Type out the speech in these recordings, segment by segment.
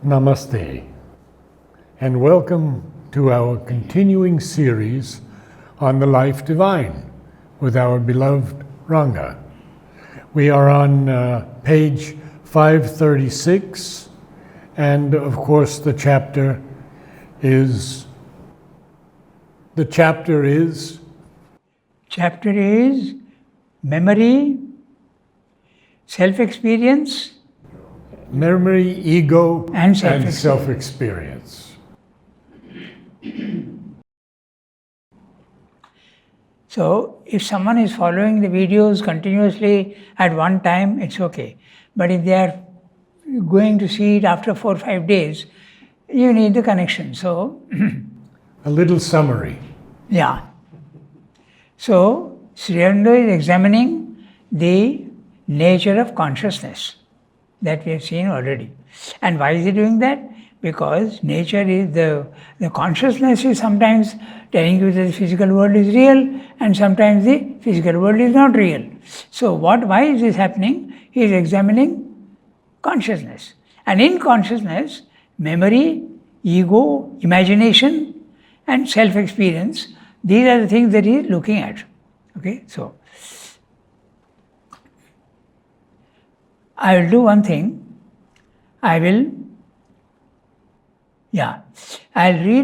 Namaste, and welcome to our continuing series on the life divine with our beloved Ranga. We are on page 536, and of course the chapter is memory, self-experience, memory, ego, and self-experience. So, if someone is following the videos continuously at one time, it's okay. But if they are going to see it after 4 or 5 days, you need the connection. So, a little summary. Yeah. So, Sri Aurobindo is examining the nature of consciousness that we have seen already. And why is he doing that? Because nature is the consciousness is sometimes telling you that the physical world is real, and sometimes the physical world is not real. So why is this happening? He is examining consciousness. And in consciousness, memory, ego, imagination, and self-experience, these are the things that he is looking at. Okay, so I will do one thing. I'll read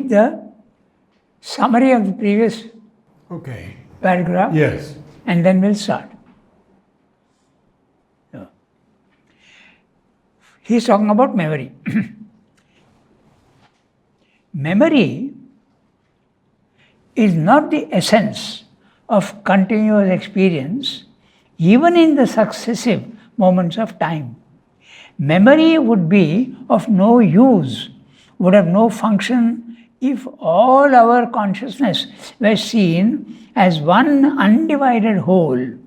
the summary of the previous paragraph. Yes. And then we'll start. So, he's talking about memory. Memory is not the essence of continuous experience, even in the successive moments of time. Memory would be of no use, would have no function if all our consciousness were seen as one undivided whole.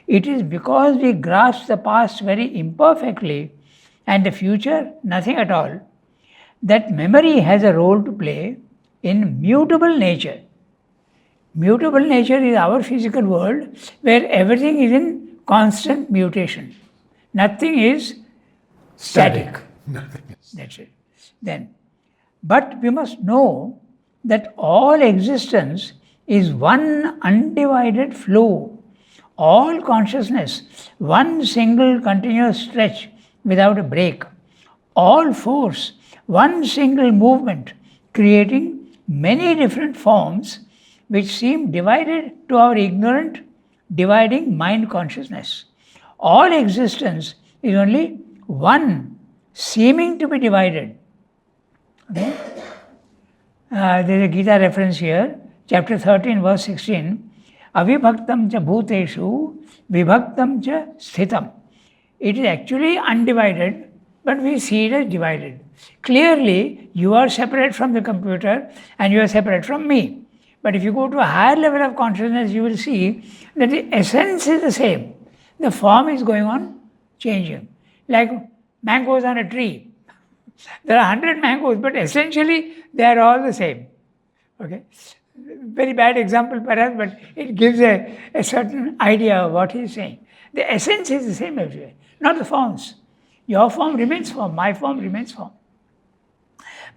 It is because we grasp the past very imperfectly and the future nothing at all that memory has a role to play in mutable nature. Mutable nature is our physical world where everything is in constant mutation. Nothing is static. That's it. Then, but we must know that all existence is one undivided flow. All consciousness, one single continuous stretch without a break. All force, one single movement, creating many different forms which seem divided to our ignorant, dividing mind consciousness. All existence is only one, seeming to be divided. Okay? There is a Gita reference here, chapter 13, verse 16. Avibhaktam cha bhuteshu, vibhaktam cha sthitam. It is actually undivided, but we see it as divided. Clearly, you are separate from the computer and you are separate from me. But if you go to a higher level of consciousness, you will see that the essence is the same. The form is going on changing. Like mangoes on a tree. There are 100 mangoes, but essentially they are all the same. Okay? Very bad example perhaps, but it gives a certain idea of what he is saying. The essence is the same everywhere, not the forms. Your form remains form, my form remains form.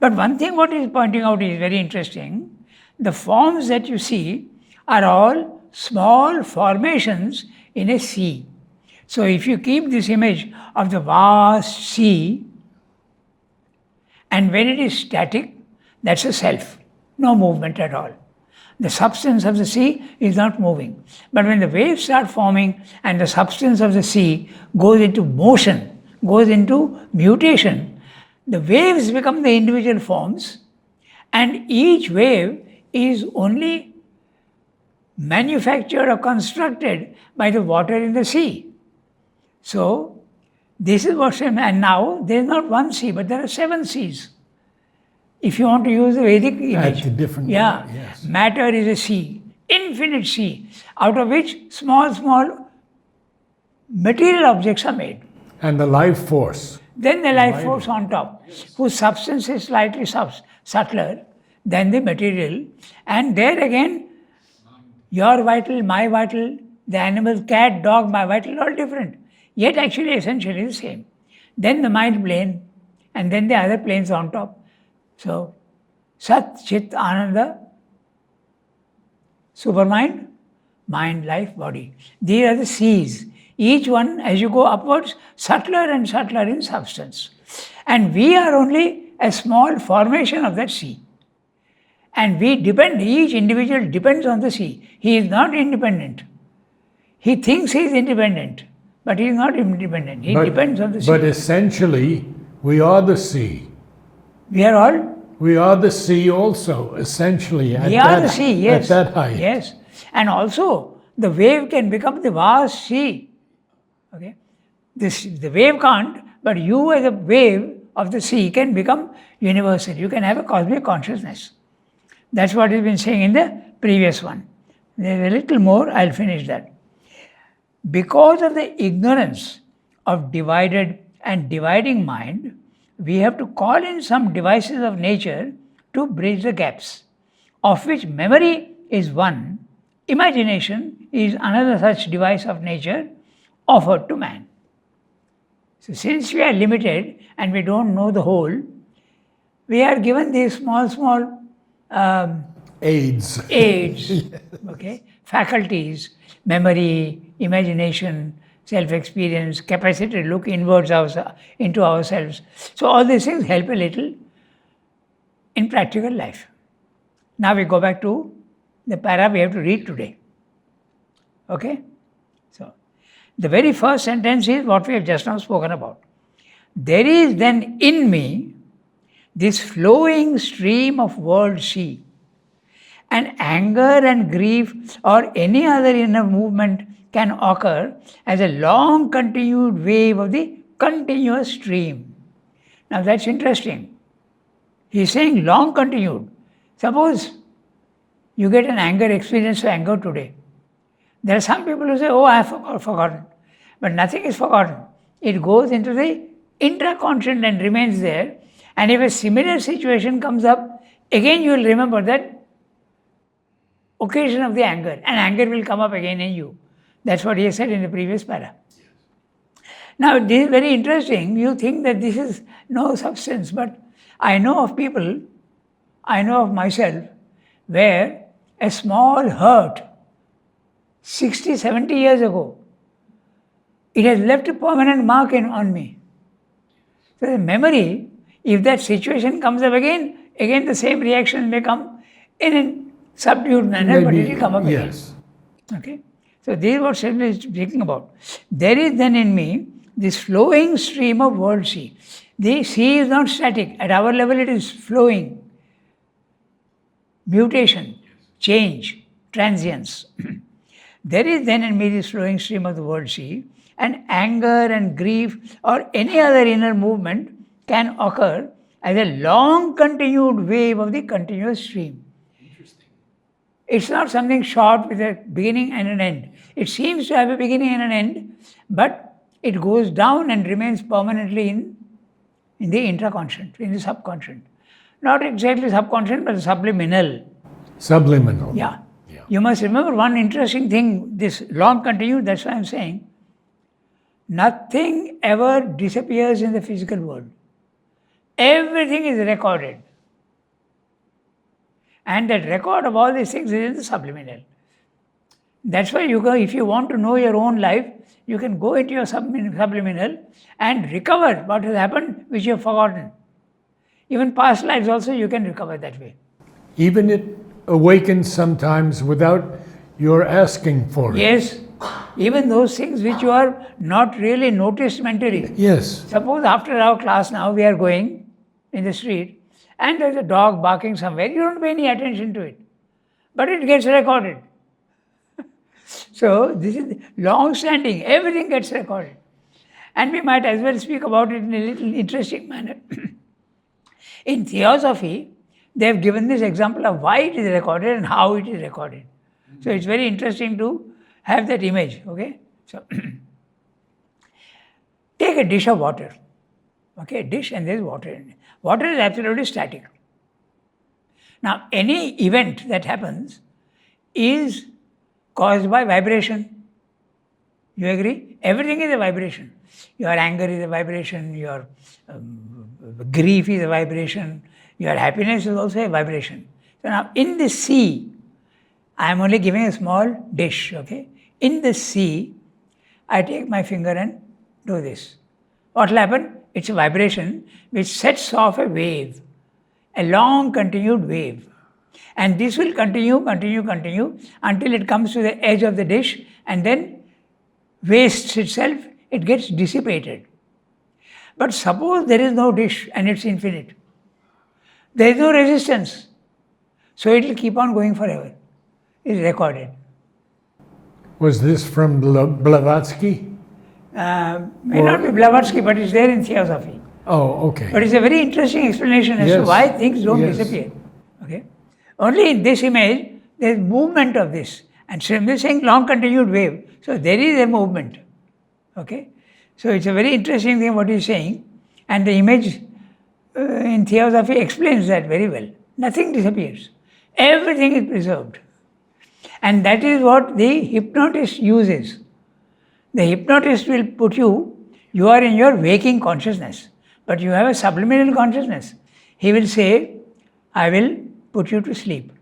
But one thing what he is pointing out is very interesting. The forms that you see are all small formations in a sea. So if you keep this image of the vast sea, and when it is static, that's a self, no movement at all. The substance of the sea is not moving. But when the waves start forming and the substance of the sea goes into motion, goes into mutation, the waves become the individual forms, and each wave is only manufactured or constructed by the water in the sea. So, this is what, and now there is not one sea, but there are 7 seas. If you want to use the Vedic image, yes. Matter is a sea, infinite sea, out of which small material objects are made. And the life force. Then the life force on top, whose substance is slightly subtler than the material. And there again, your vital, my vital, the animal, cat, dog, my vital, all different. Yet actually essentially the same. Then the mind plane, and then the other planes on top. So, Sat, Chit, Ananda, Supermind, mind, life, body. These are the C's. Each one, as you go upwards, subtler and subtler in substance. And we are only a small formation of that C. And we depend, each individual depends on the C. He is not independent. He thinks he is independent, but he is not independent. He depends on the C. But essentially, we are the sea. We are all? We are the sea also, essentially. We are the sea, yes. At that height. Yes. And also, the wave can become the vast sea. Okay? The wave can't, but you as a wave of the sea can become universal. You can have a cosmic consciousness. That's what we've been saying in the previous one. There's a little more, I'll finish that. Because of the ignorance of divided and dividing mind, we have to call in some devices of nature to bridge the gaps, of which memory is one, imagination is another such device of nature offered to man. So since we are limited and we don't know the whole, we are given these small AIDS. okay, faculties, memory, imagination, self-experience, capacity to look inwards into ourselves. So all these things help a little in practical life. Now we go back to the para we have to read today. Okay? So the very first sentence is what we have just now spoken about. There is then in me this flowing stream of world sea, and anger and grief or any other inner movement can occur as a long continued wave of the continuous stream. Now that's interesting. He's saying long continued. Suppose you get an anger experience of anger today. There are some people who say, oh, I have forgotten. But nothing is forgotten. It goes into the intraconscious and remains there. And if a similar situation comes up, again you will remember that occasion of the anger, and anger will come up again in you. That's what he said in the previous para. Now, this is very interesting. You think that this is no substance, but I know of people, I know of myself, where a small hurt 60, 70 years ago, it has left a permanent mark on me. So the memory, if that situation comes up again the same reaction may come in a subdued manner, but it will come up again. Yes. Okay? So this is what Sridhar is speaking about. There is then in me this flowing stream of world sea. The sea is not static. At our level it is flowing. Mutation, change, transience. There is then in me this flowing stream of the world sea, and anger and grief or any other inner movement can occur as a long continued wave of the continuous stream. It's not something short with a beginning and an end. It seems to have a beginning and an end, but it goes down and remains permanently in the intraconscious, in the subconscious. Not exactly subconscious, but subliminal. Subliminal. Yeah. You must remember one interesting thing, this long continued, that's why I'm saying, nothing ever disappears in the physical world. Everything is recorded. And that record of all these things is in the subliminal. That's why you go, if you want to know your own life, you can go into your subliminal and recover what has happened which you have forgotten. Even past lives also you can recover that way. Even it awakens sometimes without your asking for it. Yes, even those things which you are not really noticed mentally. Yes. Suppose after our class now we are going in the street and there's a dog barking somewhere, you don't pay any attention to it. But it gets recorded. So this is long standing, everything gets recorded. And we might as well speak about it in a little interesting manner. In theosophy, they have given this example of why it is recorded and how it is recorded. So it's very interesting to have that image, okay? So take a dish of water, okay, a dish and there's water in it. Water is absolutely static. Now, any event that happens is caused by vibration. You agree? Everything is a vibration. Your anger is a vibration, your grief is a vibration, your happiness is also a vibration. So now in the sea, I am only giving a small dish, okay? In the sea, I take my finger and do this. What will happen? It's a vibration which sets off a wave, a long continued wave. And this will continue until it comes to the edge of the dish and then wastes itself, it gets dissipated. But suppose there is no dish and it's infinite. There is no resistance. So it will keep on going forever. It's recorded. Was this from Blavatsky? May not be Blavatsky, but it's there in Theosophy. Oh, okay. But it's a very interesting explanation as to Yes. why things don't Yes. disappear. Okay? Only in this image, there is movement of this. And so they're saying long continued wave. So there is a movement. Okay? So it's a very interesting thing what he's saying. And the image in Theosophy explains that very well. Nothing disappears. Everything is preserved. And that is what the hypnotist uses. The hypnotist will put you are in your waking consciousness, but you have a subliminal consciousness. He will say, I will put you to sleep.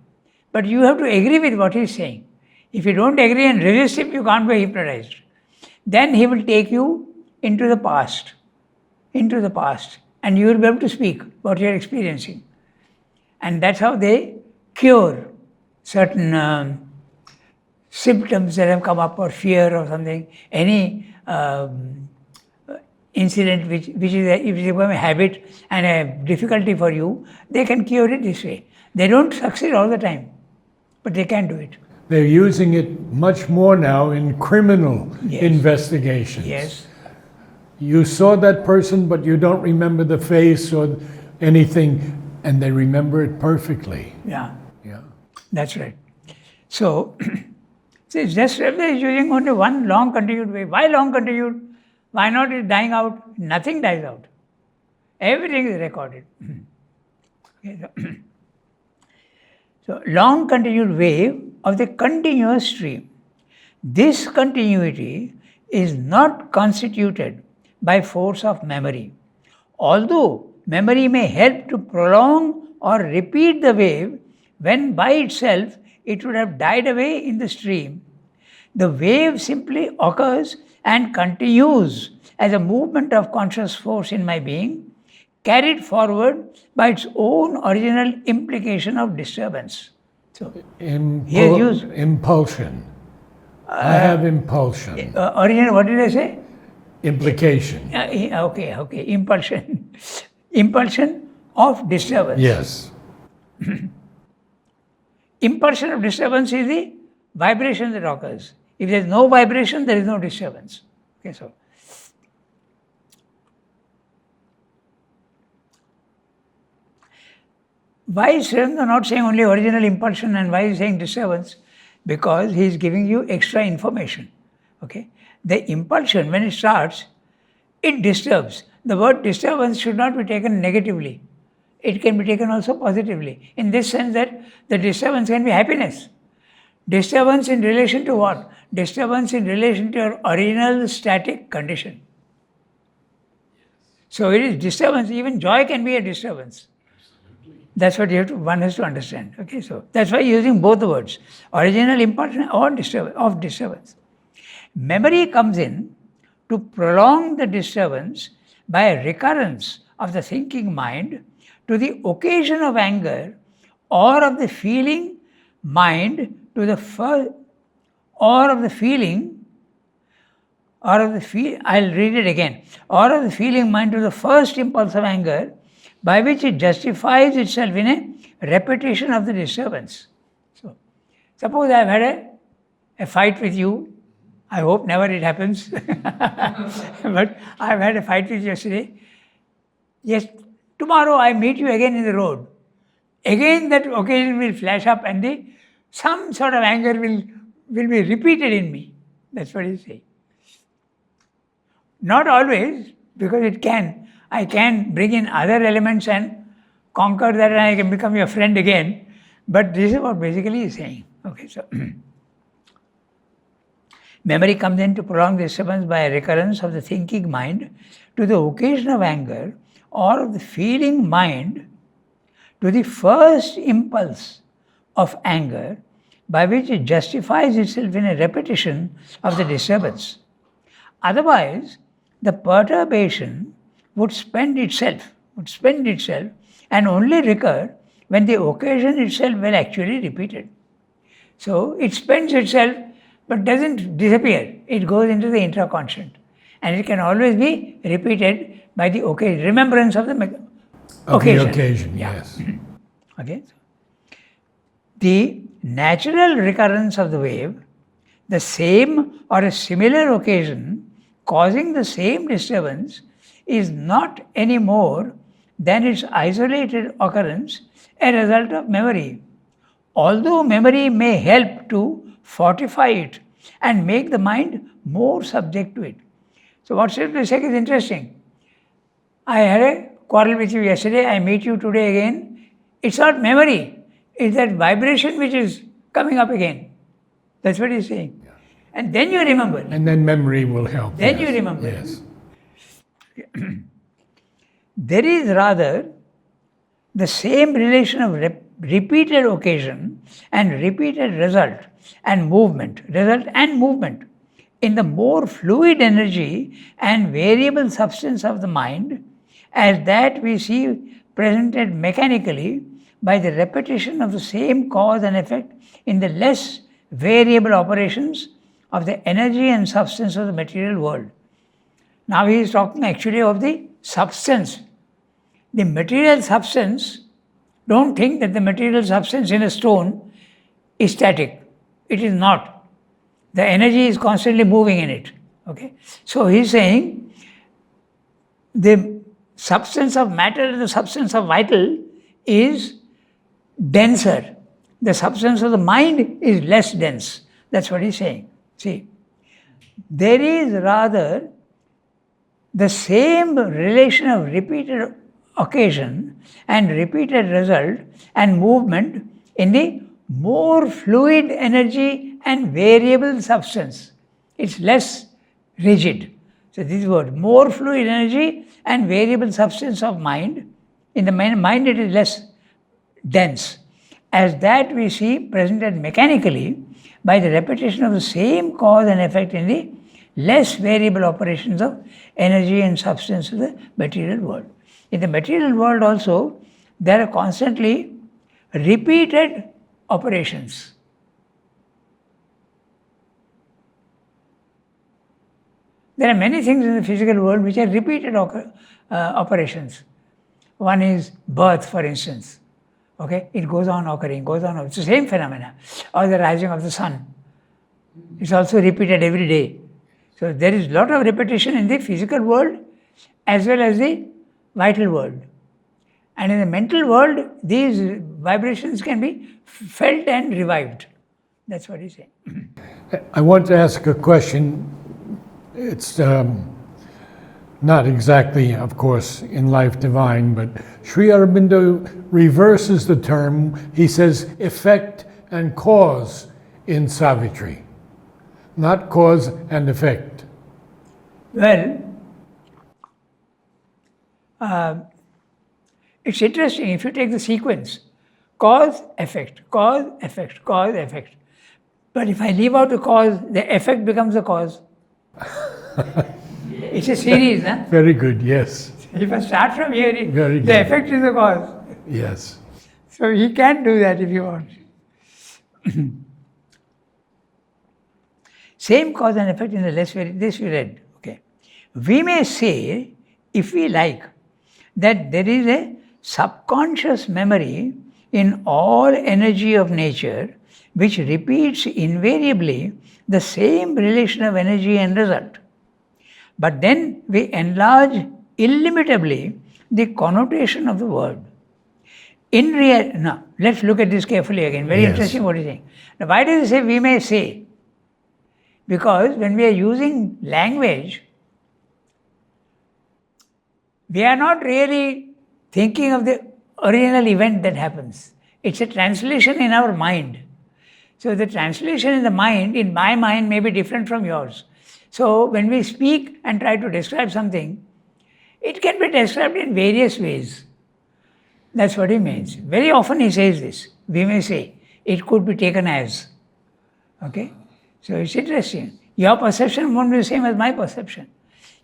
But you have to agree with what he is saying. If you don't agree and resist him, you can't be hypnotized. Then he will take you into the past, and you will be able to speak what you are experiencing. And that's how they cure certain symptoms that have come up, or fear or something, any incident which if it becomes a habit and a difficulty for you, they can cure it this way. They don't succeed all the time, but they can do it. They're using it much more now in criminal Yes. investigations. Yes. You saw that person, but you don't remember the face or anything, and they remember it perfectly. Yeah, Yeah. that's right. So, it's just is using only one long continued wave. Why long continued? Why not it dying out? Nothing dies out. Everything is recorded. Okay, so long continued wave of the continuous stream. This continuity is not constituted by force of memory. Although memory may help to prolong or repeat the wave, when by itself it would have died away in the stream, the wave simply occurs and continues as a movement of conscious force in my being, carried forward by its own original implication of disturbance. So, Yes, use- Impulsion. I have impulsion. original, what did I say? Implication. Okay, impulsion. Impulsion of disturbance. Yes. Impulsion of disturbance is the vibration that occurs. If there is no vibration, there is no disturbance. Okay, so why is Srivendra not saying only original impulsion and why is he saying disturbance? Because he is giving you extra information. Okay, the impulsion when it starts, it disturbs. The word disturbance should not be taken negatively. It can be taken also positively, in this sense that the disturbance can be happiness. Disturbance in relation to what? Disturbance in relation to your original static condition. So it is disturbance, even joy can be a disturbance. That's what one has to understand. Okay, so that's why using both the words, original impulsion or disturbance. Memory comes in to prolong the disturbance by a recurrence of the thinking mind to the occasion of anger, or of the feeling mind to the first, or of the feeling, I'll read it again, or of the feeling mind to the first impulse of anger, by which it justifies itself in a repetition of the disturbance. So, suppose I've had a fight with you. I hope never it happens. But I've had a fight with you yesterday. Yes, tomorrow I meet you again in the road. Again that occasion will flash up and some sort of anger will be repeated in me. That's what he's saying. Not always, because I can bring in other elements and conquer that, and I can become your friend again. But this is what basically he's saying. Okay, so Memory comes in to prolong the disturbance by a recurrence of the thinking mind to the occasion of anger, or of the feeling mind to the first impulse of anger, by which it justifies itself in a repetition of the disturbance. Otherwise, the perturbation would spend itself and only recur when the occasion itself were actually repeated. So it spends itself but doesn't disappear. It goes into the intraconscient. And it can always be repeated by the occasion, remembrance of the occasion. The occasion, yes. Okay. The natural recurrence of the wave, the same or a similar occasion causing the same disturbance, is not any more than its isolated occurrence, a result of memory. Although memory may help to fortify it and make the mind more subject to it. So what Sri Sek is interesting. I had a quarrel with you yesterday, I meet you today again. It's not memory, it's that vibration which is coming up again. That's what he's saying. Yeah. And then you remember. And then memory will help. Then you remember. Yes. There is rather the same relation of repeated occasion and repeated result and movement in the more fluid energy and variable substance of the mind, as that we see presented mechanically by the repetition of the same cause and effect in the less variable operations of the energy and substance of the material world. Now he is talking actually of the substance. The material substance, don't think that the material substance in a stone is static. It is not. The energy is constantly moving in it. Okay? So he is saying the substance of matter and the substance of vital is denser. The substance of the mind is less dense. That's what he is saying. See, there is rather the same relation of repeated occasion and repeated result and movement in the more fluid energy and variable substance. It's less rigid. So this word, more fluid energy and variable substance of mind. In the mind it is less dense. As that we see presented mechanically by the repetition of the same cause and effect in the less variable operations of energy and substance of the material world. In the material world also, there are constantly repeated operations. There are many things in the physical world which are repeated operations. One is birth, for instance. Okay, it goes on occurring, It's the same phenomena. Or the rising of the sun. It's also repeated every day. So there is a lot of repetition in the physical world as well as the vital world. And in the mental world, these vibrations can be felt and revived. That's what he's saying. I want to ask a question. It's not exactly, of course, in Life Divine, but Sri Aurobindo reverses the term. He says effect and cause in Savitri, not cause and effect. Well, it's interesting if you take the sequence, cause, effect, cause, effect, cause, effect. But if I leave out the cause, the effect becomes the cause. It's a series, huh? Very good, yes. If I start from here, Very the good. effect is the cause. Yes. So he can do that if he wants. Same cause and effect in the less very, this we read. Okay. We may say, if we like, that there is a subconscious memory in all energy of nature which repeats invariably the same relation of energy and result. But then we enlarge illimitably the connotation of the word. In reality, now let's look at this carefully again. Very interesting what he's saying. Now, why does he say we may say? Because when we are using language, we are not really thinking of the original event that happens. It's a translation in our mind. So the translation in the mind, in my mind, may be different from yours. So when we speak and try to describe something, it can be described in various ways. That's what he means. Very often he says this. We may say, it could be taken as. Okay? So it's interesting. Your perception won't be the same as my perception.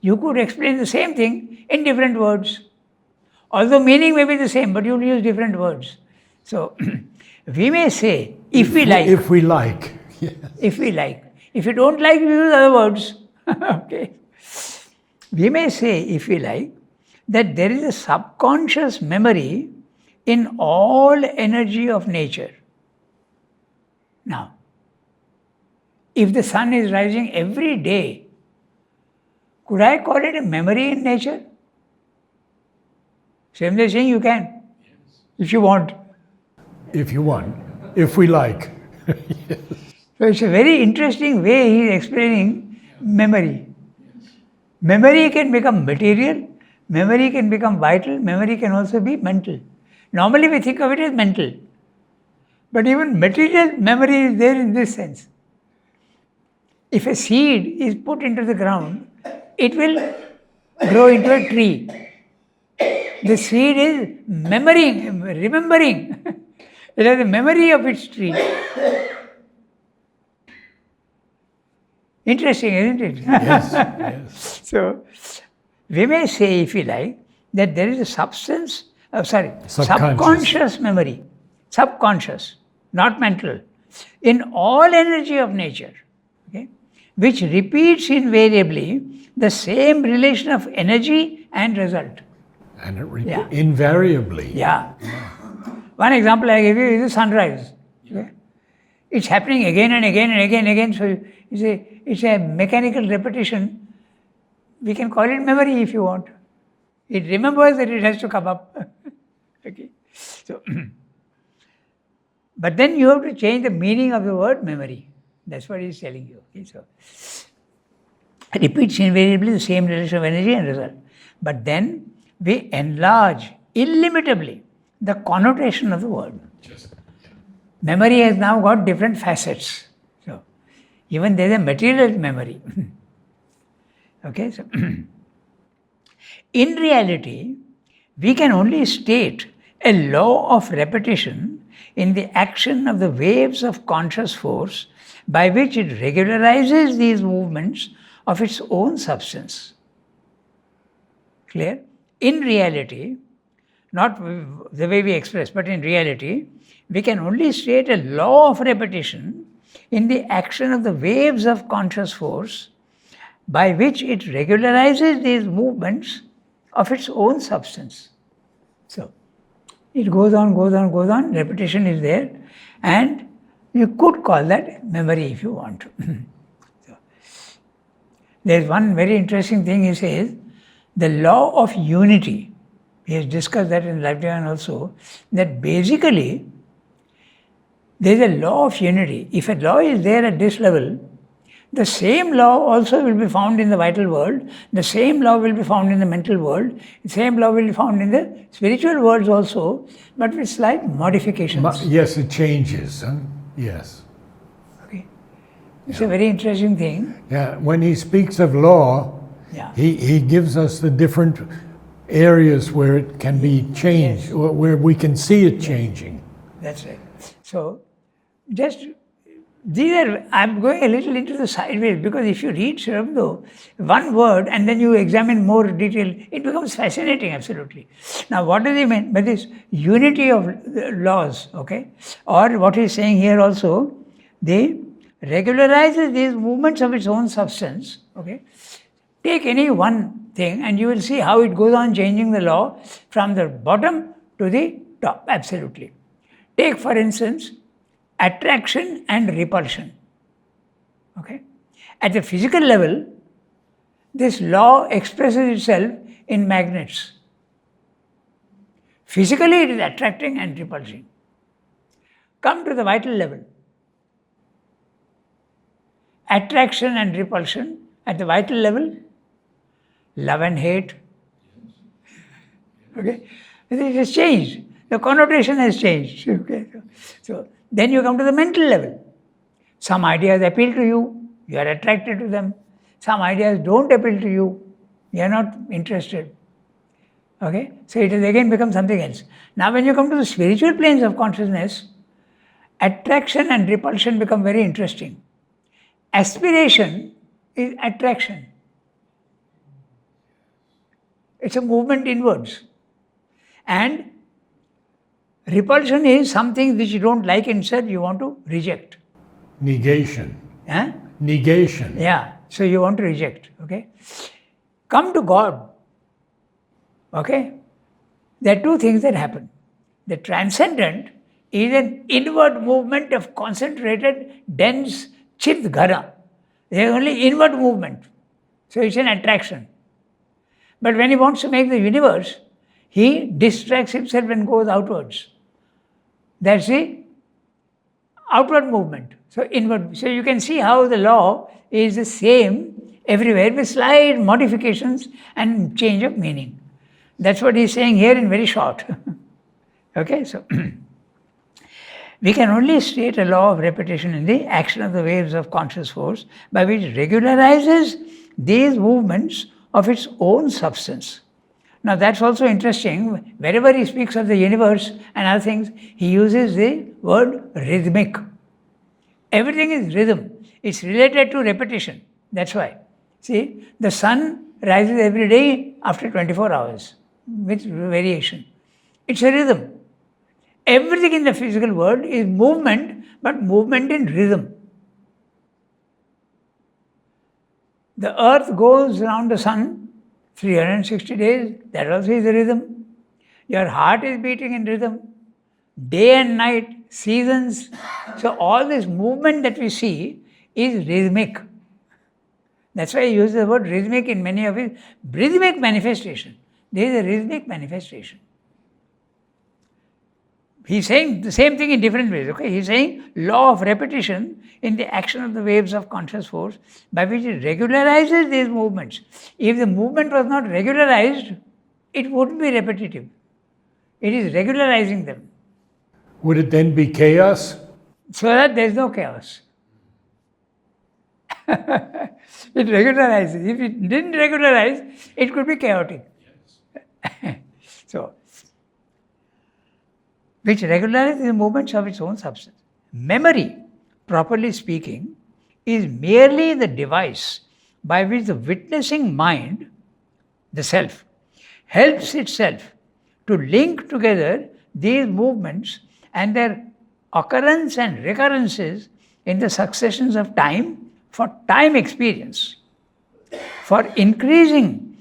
You could explain the same thing in different words. Although meaning may be the same, but you'll use different words. So we may say, if we like. If we like. Yes. If we like. If you don't like, we use other words. Okay. We may say, if we like, that there is a subconscious memory in all energy of nature. Now, if the sun is rising every day, could I call it a memory in nature? Same they're saying you can, if you want. If you want. If we like. Yes. So it's a very interesting way he is explaining memory. Memory can become material, memory can become vital, memory can also be mental. Normally we think of it as mental. But even material memory is there in this sense. If a seed is put into the ground, it will grow into a tree. The seed is remembering. It has the memory of its tree. Interesting, isn't it? Yes. Yes. So, we may say, if you like, that there is a subconscious memory, subconscious, not mental, in all energy of nature, okay, which repeats invariably the same relation of energy and result. And invariably. Yeah. One example I give you is the sunrise. Okay? It's happening again and again and again and again, so it's a mechanical repetition. We can call it memory if you want. It remembers that it has to come up. Okay. So, but then you have to change the meaning of the word memory. That's what he's telling you. Okay. So, repeats invariably the same relation of energy and result. But then we enlarge illimitably the connotation of the word. Memory has now got different facets. So, even there is a material memory. Okay, so in reality, we can only state a law of repetition in the action of the waves of conscious force by which it regularizes these movements of its own substance. Clear? In reality, not the way we express, but in reality, we can only state a law of repetition in the action of the waves of conscious force by which it regularizes these movements of its own substance. So, it goes on, repetition is there, and you could call that memory if you want to. So, there's one very interesting thing he says, the law of unity. He has discussed that in Life Divine also, that basically there is a law of unity. If a law is there at this level, the same law also will be found in the vital world, the same law will be found in the mental world, the same law will be found in the spiritual worlds also, but with slight modifications. Yes, it changes. Huh? Yes. Okay. It's a very interesting thing. Yeah, when he speaks of law, he gives us the different areas where it can be changed, where we can see it changing. That's right. So, I'm going a little into the sideways because if you read Sri Aurobindo, one word and then you examine more detail, it becomes fascinating, absolutely. Now, what does he mean by this unity of laws, okay? Or what he's saying here also, they regularizes these movements of its own substance, okay? Take any one thing and you will see how it goes on changing the law from the bottom to the top, absolutely. Take, for instance, attraction and repulsion. Okay? At the physical level, this law expresses itself in magnets. Physically, it is attracting and repulsing. Come to the vital level. Attraction and repulsion at the vital level, love and hate. Okay? It has changed. The connotation has changed. Okay? So then you come to the mental level. Some ideas appeal to you, you are attracted to them. Some ideas don't appeal to you, you are not interested. Okay? So it has again become something else. Now when you come to the spiritual planes of consciousness, attraction and repulsion become very interesting. Aspiration is attraction. It's a movement inwards. And repulsion is something which you don't like inside, you want to reject. Negation. Huh? Negation. Yeah, so you want to reject. Okay? Come to God. Okay? There are two things that happen. The transcendent is an inward movement of concentrated, dense chit ghana. There is only inward movement. So it's an attraction. But when he wants to make the universe, he distracts himself and goes outwards. That's the outward movement. So inward. So you can see how the law is the same everywhere with slight modifications and change of meaning. That's what he's saying here in very short. Okay, so we can only state a law of repetition in the action of the waves of conscious force by which regularizes these movements of its own substance. Now that's also interesting. Wherever he speaks of the universe and other things, he uses the word rhythmic. Everything is rhythm. It's related to repetition. That's why. See, the sun rises every day after 24 hours with variation. It's a rhythm. Everything in the physical world is movement, but movement in rhythm. The earth goes around the sun 360 days, that also is a rhythm. Your heart is beating in rhythm. Day and night, seasons. So all this movement that we see is rhythmic. That's why he uses the word rhythmic in many of his rhythmic manifestation. There is a rhythmic manifestation. He's saying the same thing in different ways. Okay, he's saying law of repetition in the action of the waves of conscious force by which it regularizes these movements. If the movement was not regularized, it wouldn't be repetitive. It is regularizing them. Would it then be chaos? So that there is no chaos. It regularizes. If it didn't regularize, it could be chaotic. So, which regularizes the movements of its own substance. Memory, properly speaking, is merely the device by which the witnessing mind, the self, helps itself to link together these movements and their occurrence and recurrences in the successions of time for time experience, for increasing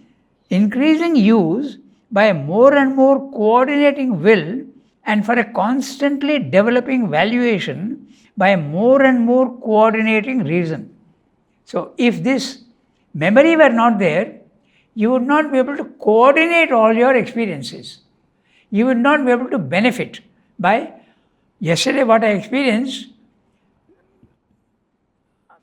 use by a more and more coordinating will, and for a constantly developing valuation by a more and more coordinating reason. So if this memory were not there, you would not be able to coordinate all your experiences. You would not be able to benefit by yesterday what I experienced.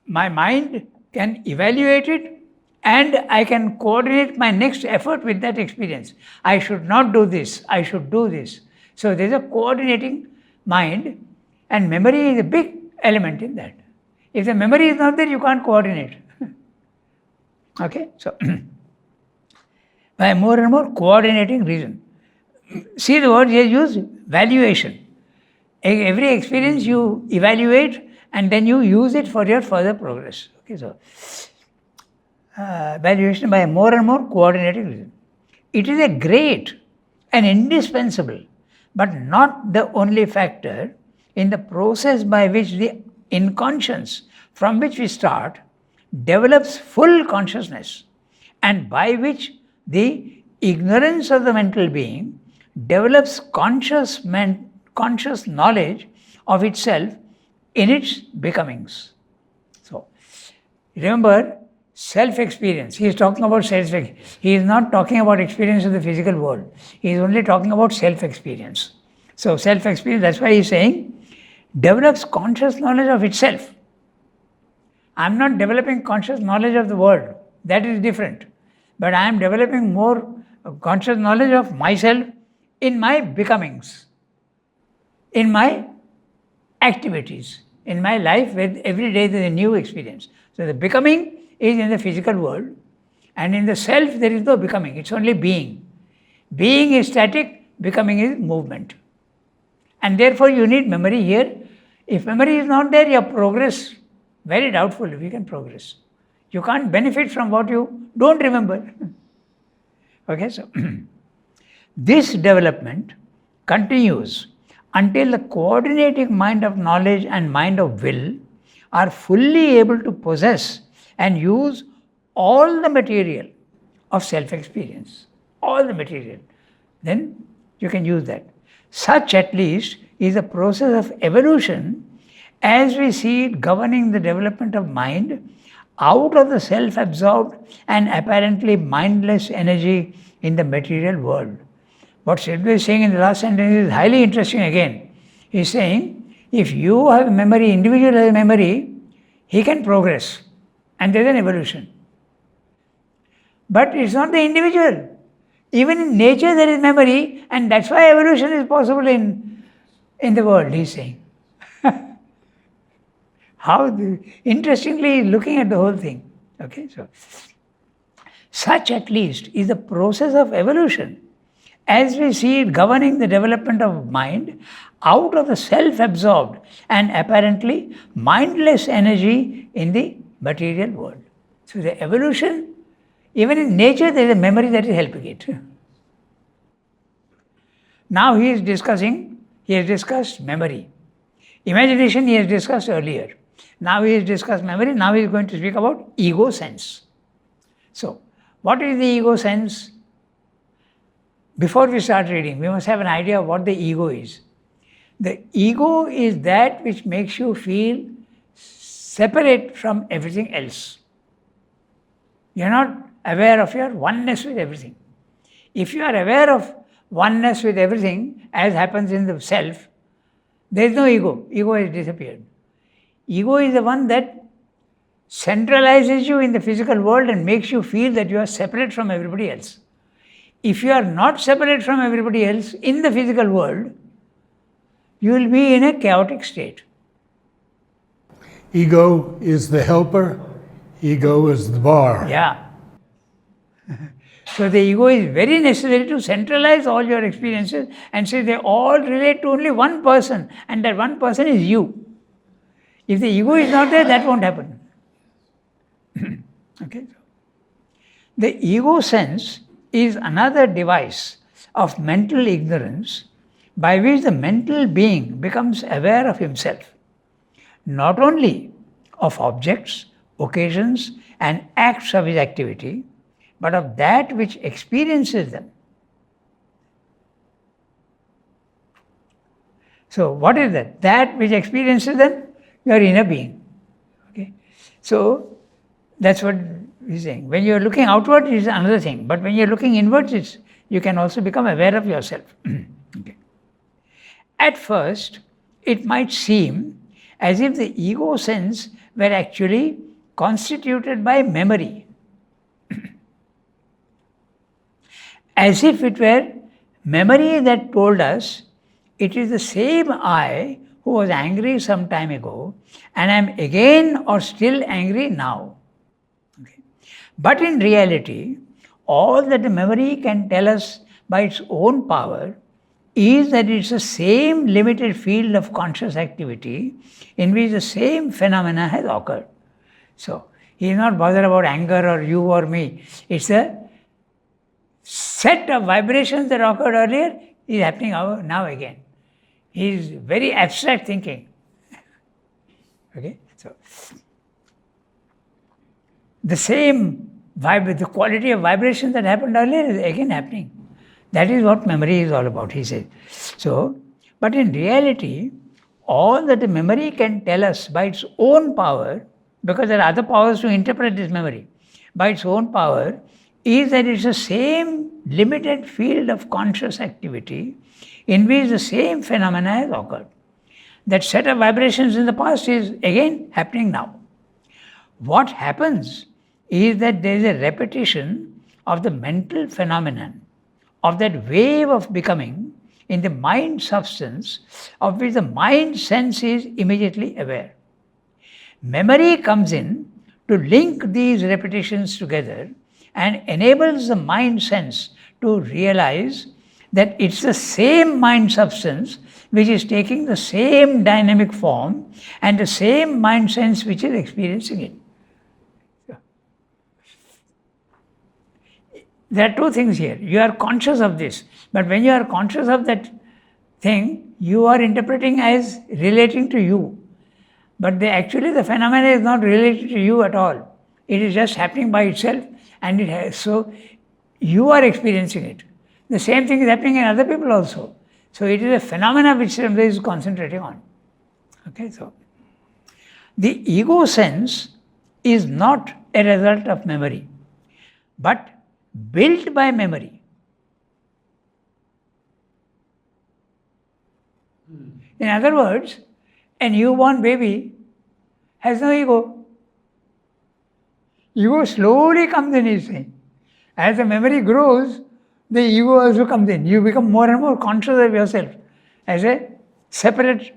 My mind can evaluate it and I can coordinate my next effort with that experience. I should not do this, I should do this. So there is a coordinating mind, and memory is a big element in that. If the memory is not there, you can't coordinate. Okay, so by more and more coordinating reason. See the word he has used, valuation. Every experience you evaluate and then you use it for your further progress. Okay, so valuation by more and more coordinating reason. It is a great and indispensable, but not the only factor in the process by which the inconscience from which we start develops full consciousness, and by which the ignorance of the mental being develops conscious knowledge of itself in its becomings. So, remember, self-experience. He is talking about self-experience. He is not talking about experience of the physical world. He is only talking about self-experience. So, self-experience, that's why he is saying, develops conscious knowledge of itself. I am not developing conscious knowledge of the world. That is different. But I am developing more conscious knowledge of myself in my becomings, in my activities. In my life, where every day there is a new experience. So the becoming is in the physical world, and in the self there is no becoming, it's only being. Being is static, becoming is movement. And therefore you need memory here. If memory is not there, your progress, very doubtful if you can progress. You can't benefit from what you don't remember. Okay, so this development continues until the coordinating mind of knowledge and mind of will are fully able to possess and use all the material of self-experience. All the material. Then you can use that. Such, at least, is the process of evolution as we see it governing the development of mind out of the self-absorbed and apparently mindless energy in the material world. What Siddhartha is saying in the last sentence is highly interesting again. He is saying, if you have memory, individual has memory, he can progress. And there is an evolution. But it's not the individual. Even in nature there is memory, and that's why evolution is possible in the world, he is saying. Interestingly looking at the whole thing. Okay, so such at least is the process of evolution as we see it governing the development of mind out of the self-absorbed and apparently mindless energy in the material world. So the evolution, even in nature there is a memory that is helping it. Now he has discussed memory. Imagination he has discussed earlier. Now he has discussed memory, now he is going to speak about ego sense. So, what is the ego sense? Before we start reading, we must have an idea of what the ego is. The ego is that which makes you feel separate from everything else. You are not aware of your oneness with everything. If you are aware of oneness with everything, as happens in the self, there is no ego. Ego has disappeared. Ego is the one that centralizes you in the physical world and makes you feel that you are separate from everybody else. If you are not separate from everybody else in the physical world, you will be in a chaotic state. Ego is the helper, ego is the bar. Yeah. So the ego is very necessary to centralize all your experiences and say they all relate to only one person, and that one person is you. If the ego is not there, that won't happen. Okay. The ego sense is another device of mental ignorance by which the mental being becomes aware of himself, not only of objects, occasions, and acts of his activity, but of that which experiences them. So, what is that? That which experiences them? Your inner being. Okay. So, that's what he's saying. When you are looking outward, it is another thing. But when you are looking inwards, you can also become aware of yourself. Okay. At first, it might seem as if the ego sense were actually constituted by memory. As if it were memory that told us it is the same I who was angry some time ago and I am again or still angry now. Okay. But in reality, all that the memory can tell us by its own power is that it's the same limited field of conscious activity in which the same phenomena has occurred. So, he is not bothered about anger or you or me. It's a set of vibrations that occurred earlier is happening now again. He is very abstract thinking. Okay, so the same the quality of vibration that happened earlier is again happening. That is what memory is all about, he says. So, but in reality, all that the memory can tell us by its own power, because there are other powers to interpret this memory, by its own power, is that it's the same limited field of conscious activity in which the same phenomena has occurred. That set of vibrations in the past is again happening now. What happens is that there is a repetition of the mental phenomenon, of that wave of becoming in the mind substance of which the mind sense is immediately aware. Memory comes in to link these repetitions together and enables the mind sense to realize that it's the same mind substance which is taking the same dynamic form and the same mind sense which is experiencing it. There are two things here. You are conscious of this, but when you are conscious of that thing, you are interpreting as relating to you. But actually the phenomena is not related to you at all. It is just happening by itself, and so you are experiencing it. The same thing is happening in other people also. So it is a phenomena which somebody is concentrating on. Okay, so the ego sense is not a result of memory, but built by memory. In other words, a newborn baby has no ego. Ego slowly comes in, he's saying. As the memory grows, the ego also comes in. You become more and more conscious of yourself as a separate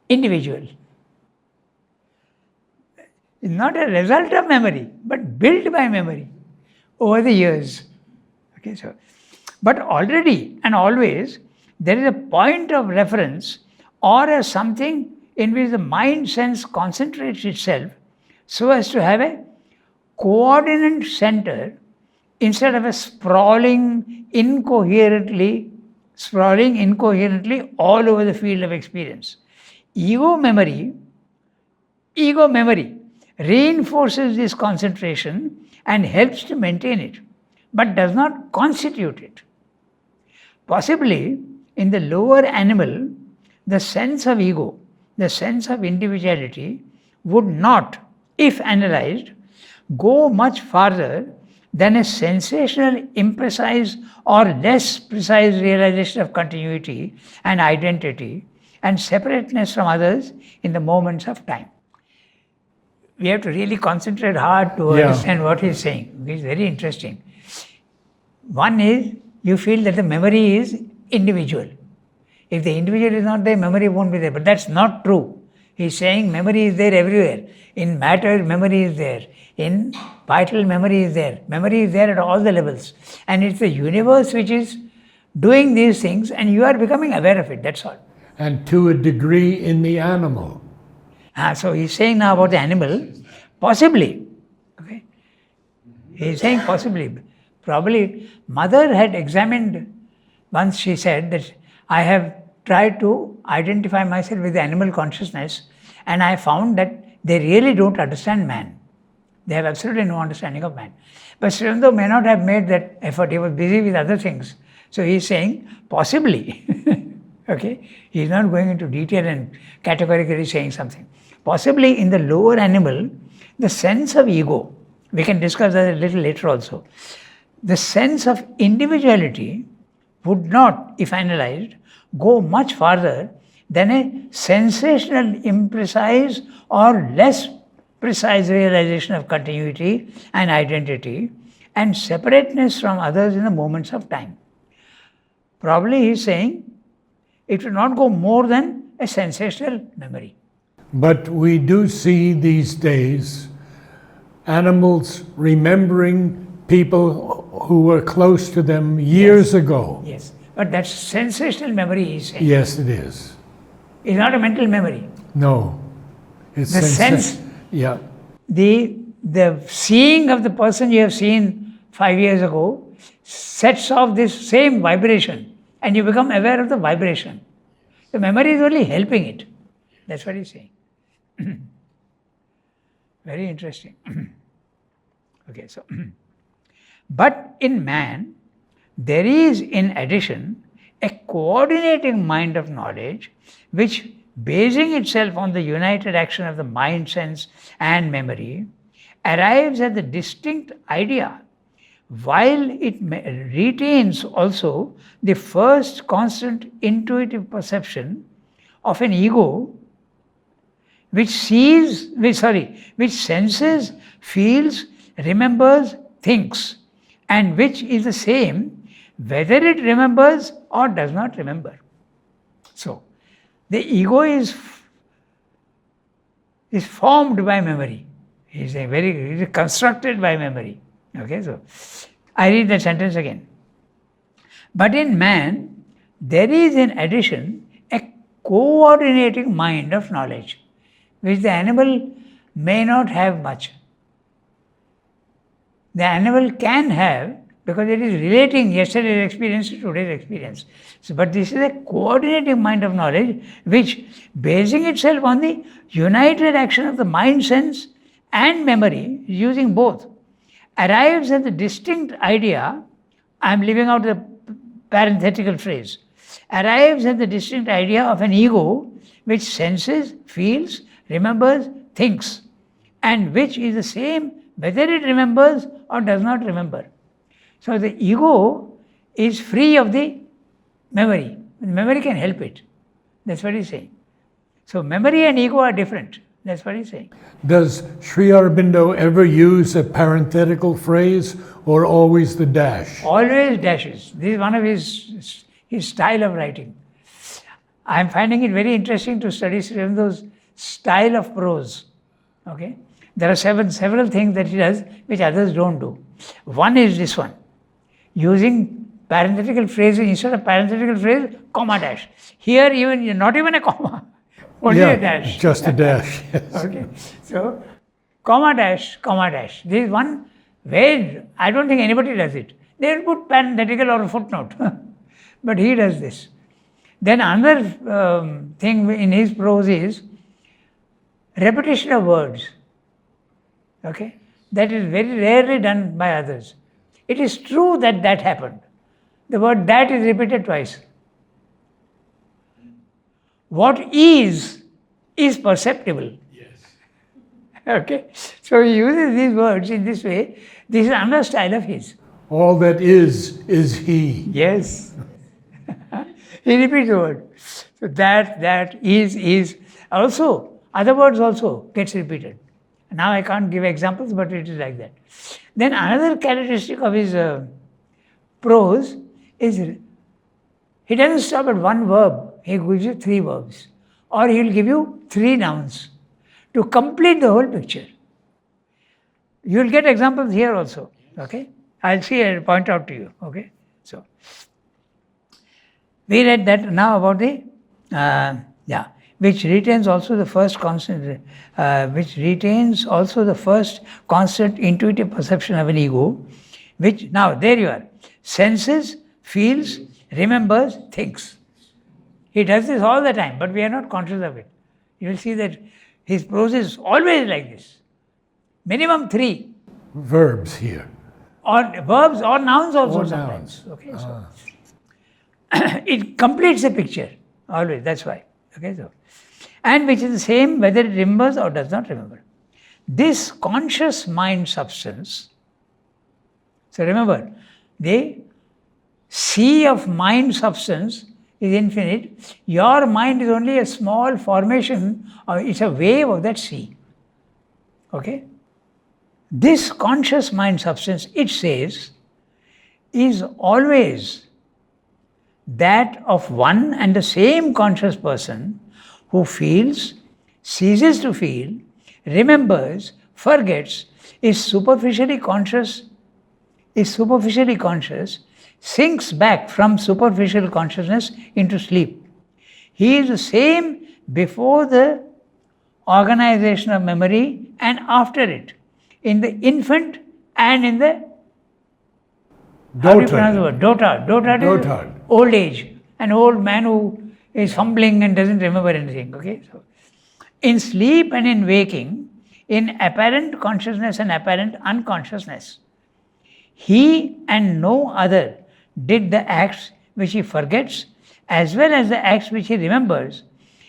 individual. It's not a result of memory, but built by memory over the years. Okay, so, but already and always there is a point of reference or a something in which the mind sense concentrates itself so as to have a coordinate center instead of a sprawling incoherently all over the field of experience. Ego memory reinforces this concentration and helps to maintain it, but does not constitute it. Possibly, in the lower animal, the sense of ego, the sense of individuality, would not, if analyzed, go much farther than a sensational, imprecise or less precise realization of continuity and identity and separateness from others in the moments of time. We have to really concentrate hard to understand what he's saying. It's very interesting. One is, you feel that the memory is individual. If the individual is not there, memory won't be there. But that's not true. He's saying memory is there everywhere. In matter, memory is there. In vital, memory is there. Memory is there at all the levels. And it's the universe which is doing these things, and you are becoming aware of it, that's all. And to a degree in the animal. So he's saying now about the animal, possibly. Okay? He's saying possibly. Probably, mother had examined, once she said that I have tried to identify myself with the animal consciousness, and I found that they really don't understand man. They have absolutely no understanding of man. But Sri Aurobindo may not have made that effort. He was busy with other things. So he's saying, possibly. Okay? He's not going into detail and categorically saying something. Possibly in the lower animal, the sense of ego, we can discuss that a little later also. The sense of individuality would not, if analyzed, go much farther than a sensational, imprecise or less precise realization of continuity and identity and separateness from others in the moments of time. Probably he's saying it will not go more than a sensational memory. But we do see these days animals remembering people who were close to them years ago. Yes, but that's sensational memory, he's saying. Yes, it is. It's not a mental memory. No. It's the sense, yeah. the seeing of the person you have seen 5 years ago sets off this same vibration, and you become aware of the vibration. The memory is only helping it. That's what he's saying. Very interesting. Okay, so, but in man, there is in addition a coordinating mind of knowledge which, basing itself on the united action of the mind, sense and memory, arrives at the distinct idea, while it retains also the first constant intuitive perception of an ego which senses, feels, remembers, thinks, and which is the same whether it remembers or does not remember. So, the ego is is formed by memory. It is constructed by memory. Okay, so I read that sentence again. But in man, there is in addition a coordinating mind of knowledge, which the animal may not have much. The animal can have, because it is relating yesterday's experience to today's experience. So, but this is a coordinating mind of knowledge which, basing itself on the united action of the mind, sense and memory, using both, arrives at the distinct idea, I am leaving out the parenthetical phrase, arrives at the distinct idea of an ego which senses, feels, remembers, thinks, and which is the same whether it remembers or does not remember. So the ego is free of the memory. Memory can help it. That's what he's saying. So memory and ego are different. That's what he's saying. Does Sri Aurobindo ever use a parenthetical phrase or always the dash? Always dashes. This is one of his style of writing. I am finding it very interesting to study Sri Aurobindo's style of prose. Okay? There are several things that he does which others don't do. One is this one, using parenthetical phrases instead of parenthetical phrase, comma dash. Here even not even a comma, only a dash. Just a dash. Yes. Okay, so comma dash, comma dash. This is one way. I don't think anybody does it. They will put parenthetical or a footnote, but he does this. Then another thing in his prose is repetition of words. Okay, that is very rarely done by others. It is true that that happened. The word that is repeated twice. What is perceptible. Yes. Okay, so he uses these words in this way. This is another style of his. All that is he. Yes. He repeats the word. So that is. Also, other words also gets repeated. Now I can't give examples, but it is like that. Then another characteristic of his prose is he doesn't stop at one verb. He gives you 3 verbs. Or he will give you 3 nouns to complete the whole picture. You will get examples here also. Okay? I'll see and point out to you. Okay? So, we read that now about the, which retains also the first constant, intuitive perception of an ego, which, now there you are, senses, feels, remembers, thinks. He does this all the time, but we are not conscious of it. You will see that his prose is always like this. Minimum 3. Verbs here. Or verbs or nouns also Or sometimes. nouns. Okay, so it completes the picture, always, that's why. Okay, so. And which is the same whether it remembers or does not remember. This conscious mind substance, so remember, the sea of mind substance is infinite. Your mind is only a small formation, or it's a wave of that sea. Okay? This conscious mind substance, it says, is always that of one and the same conscious person who feels, ceases to feel, remembers, forgets, is superficially conscious, sinks back from superficial consciousness into sleep. He is the same before the organization of memory and after it, in the infant and in the Dotard. Dotard is old age, an old man who is fumbling and doesn't remember anything. Okay, so in sleep and in waking, in apparent consciousness and apparent unconsciousness, he and no other did the acts which he forgets as well as the acts which he remembers.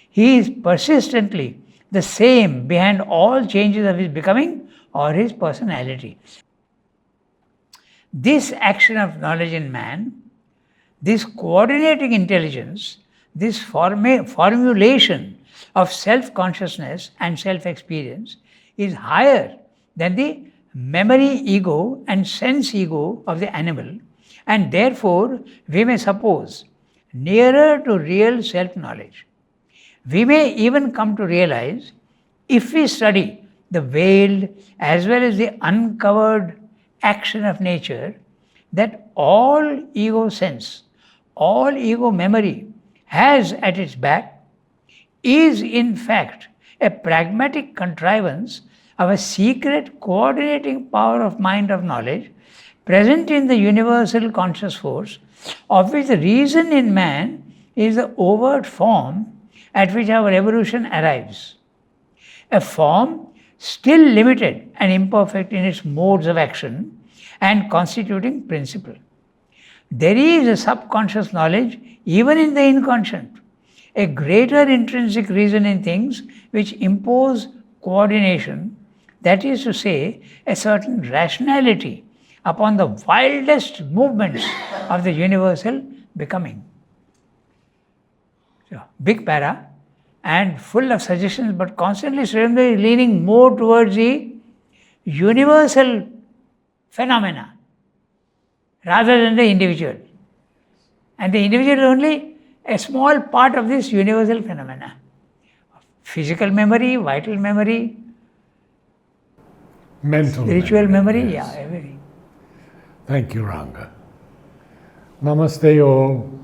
He is persistently the same behind all changes of his becoming or his personality. This action of knowledge in man, this coordinating intelligence, this formulation of self-consciousness and self-experience is higher than the memory ego and sense ego of the animal, and therefore we may suppose nearer to real self-knowledge. We may even come to realize if we study the veiled as well as the uncovered action of nature, that all ego sense, all ego memory has at its back is in fact a pragmatic contrivance of a secret coordinating power of mind of knowledge present in the universal conscious force, of which the reason in man is the overt form at which our evolution arrives. A form still limited and imperfect in its modes of action and constituting principle. There is a subconscious knowledge even in the inconscient, a greater intrinsic reason in things which impose coordination, that is to say, a certain rationality upon the wildest movements of the universal becoming. So, big para and full of suggestions, but constantly Sri Aurobindo is leaning more towards the universal phenomena rather than the individual. And the individual is only a small part of this universal phenomena. Physical memory, vital memory, Mental spiritual memory, yes. yeah, everything. Thank you, Ranga. Namaste all.